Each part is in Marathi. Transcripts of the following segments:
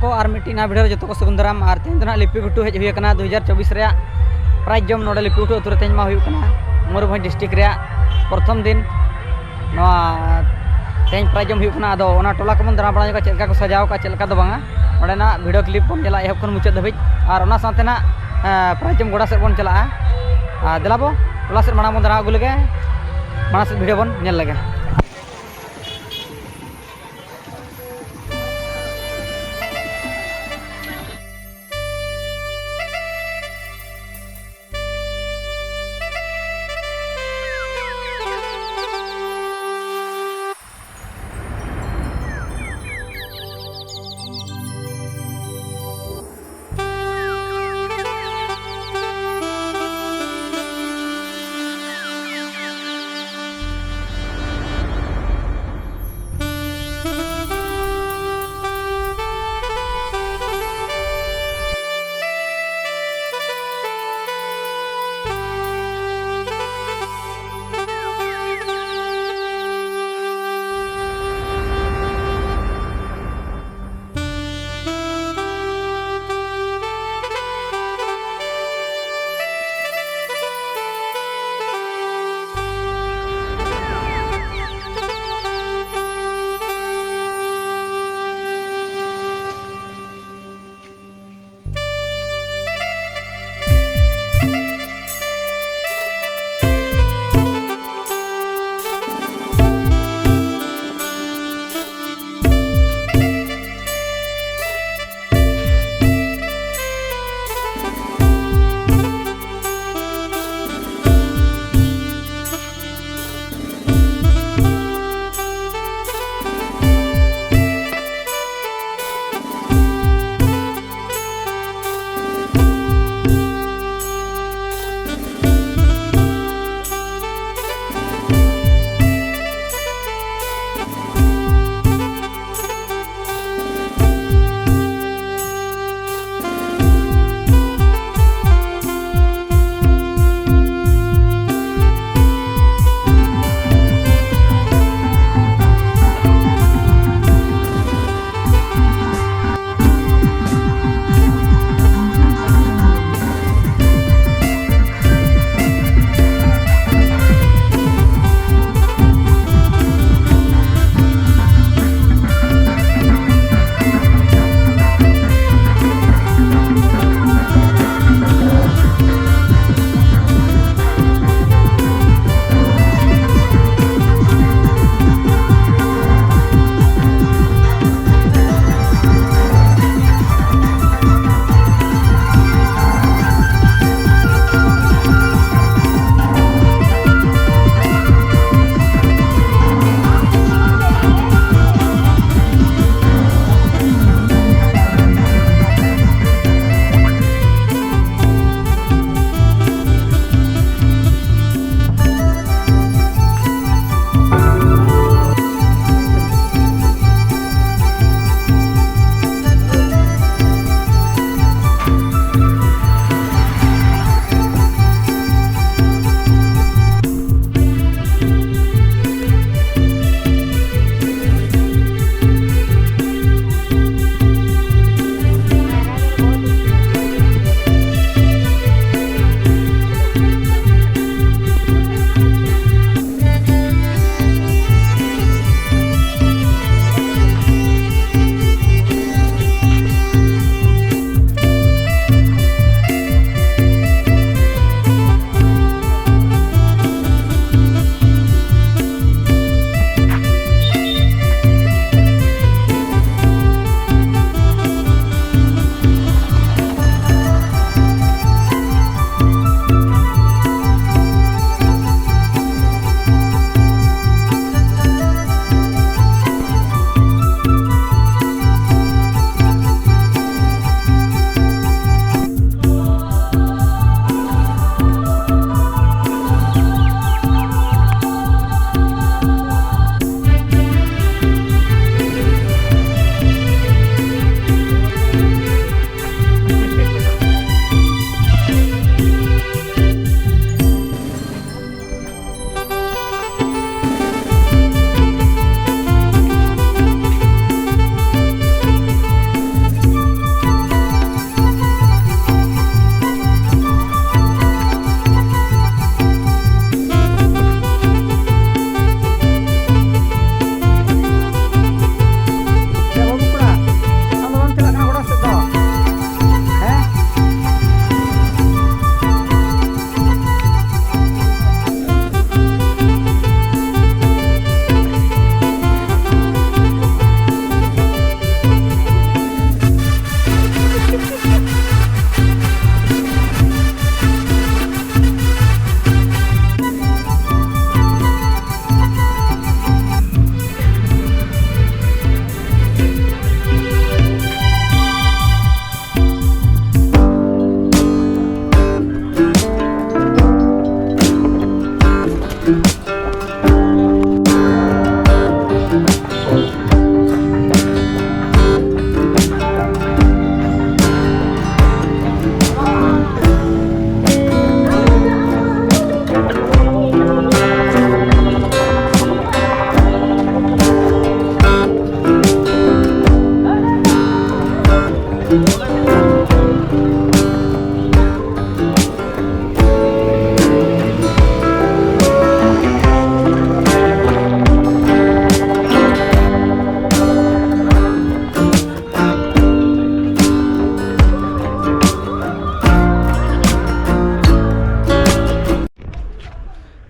को और मिट्टी ना भिडियो जो को सगुंदराम और तेज ना लिपि घुटू हेज हुई 2024 रे प्राइज जम नोडे लिपि घुटू अतुरे तेज मा हुई मयूरभंज डिस्ट्रिक्ट रे प्रथम दिन तेज प्राइज जम हुई अदो ओना टोला को बन दाना बड़ा का चलका को सजाव का चलका दो बांगा ओडेना वीडियो क्लिप बन चला एहब खन मुचाद धाबिज और ओना साथे ना प्राइज जम गोड़ा से बन चला देलाबो टोला से माना बन दाना अगु लगे माना से वीडियो बन नेल लगे।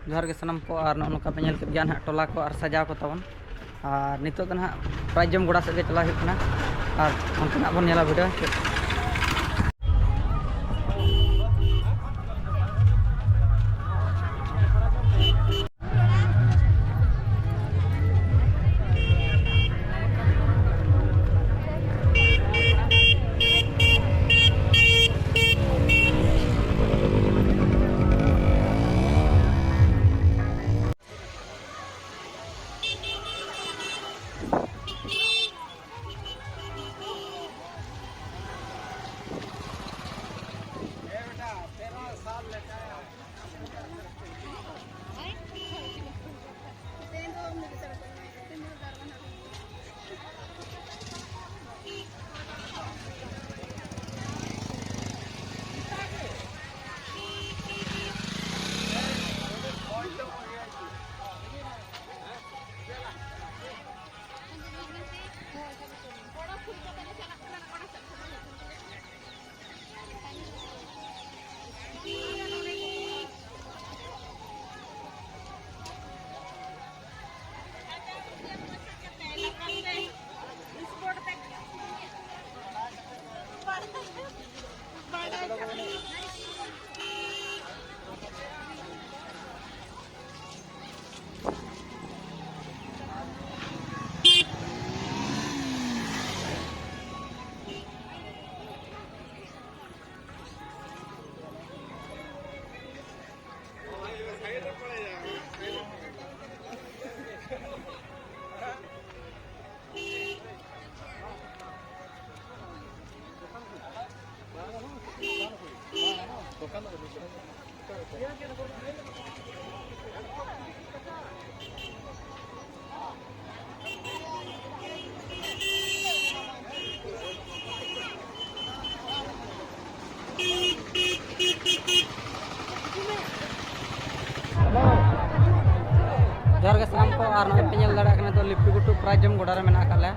जोहार के सामान को और नौका पे नल के हाँ टोला को और सजाव को तबन और नित ना प्राइजम गोड़ा से चला और उनका बन वीडियो जोहार के सामान को और नॉय पे दाड़ा तो लिपि गुटू प्राइजम गोड़ा में काले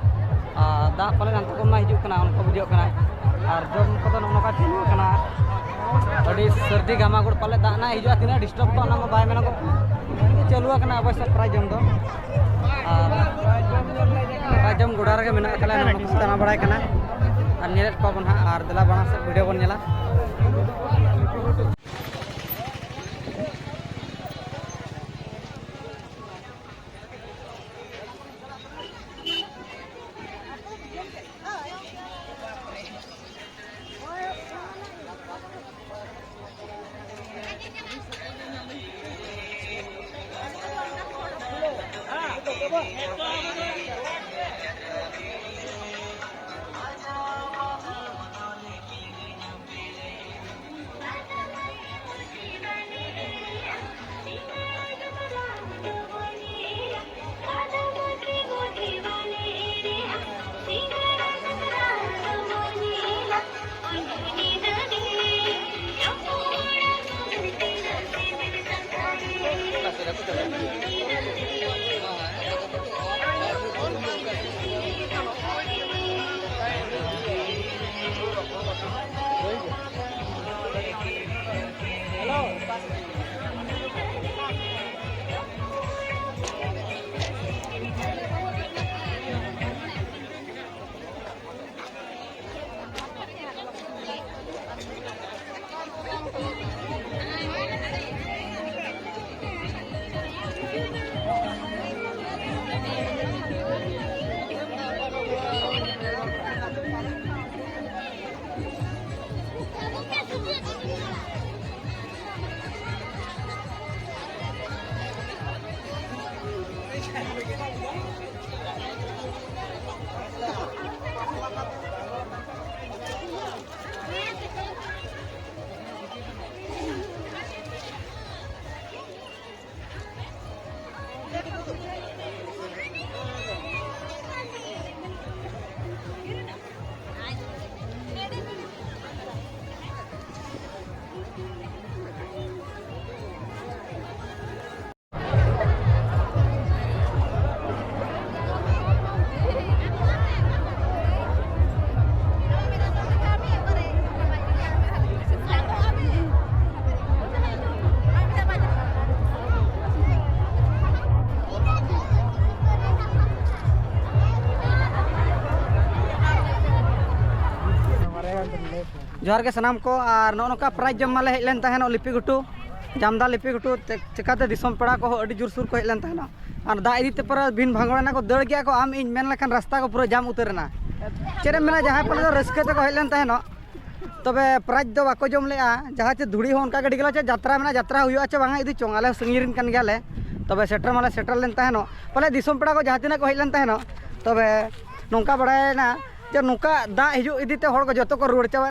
दाग पाले नंत को हिजुना उनको बुझे और जम को नौका चालू सर्दी घामा गुड़ पाले दाना हिजुआ तीना डिस्टर्ब तो बै मेना चालू अवश्य प्राइजम दो प्राइजम गोड़ा रे में दाना बड़ा और नेल पाबन हाँ और दिला बना से वीडियो बन नेला जोहार के सनाम को और नौका प्राइज जम माले हेज लेन तहनो लिपि घुटू जामदा लिपि घुटू चिकाते दिसम पेड़ा को अड़ी जोर सुर को हेज लेन तहनो और दा इदी ते पर बिन भांगड़ना को दड़ गया को आम इन मेन लखन रास्ता को पूरा जाम उतरना चेरे मेना जहां पले दो रस्के ते को हेज लेन तहनो तबे प्राइज दो बाको जम लेआ जहां चे धुड़ी हो उनका गडी गला चे यात्रा मेना यात्रा हुआ चे बांगा इदी चोंग आले संगिरिन कन गयाले तबे सेटर माले सेटर लेन तहनो पले दिसम पेड़ा को जहां तिना को हेज लेन तहनो तबे नोंका बड़ायना जे नुका दा हिजु इदी ते हर को जतो को रुड़ चावा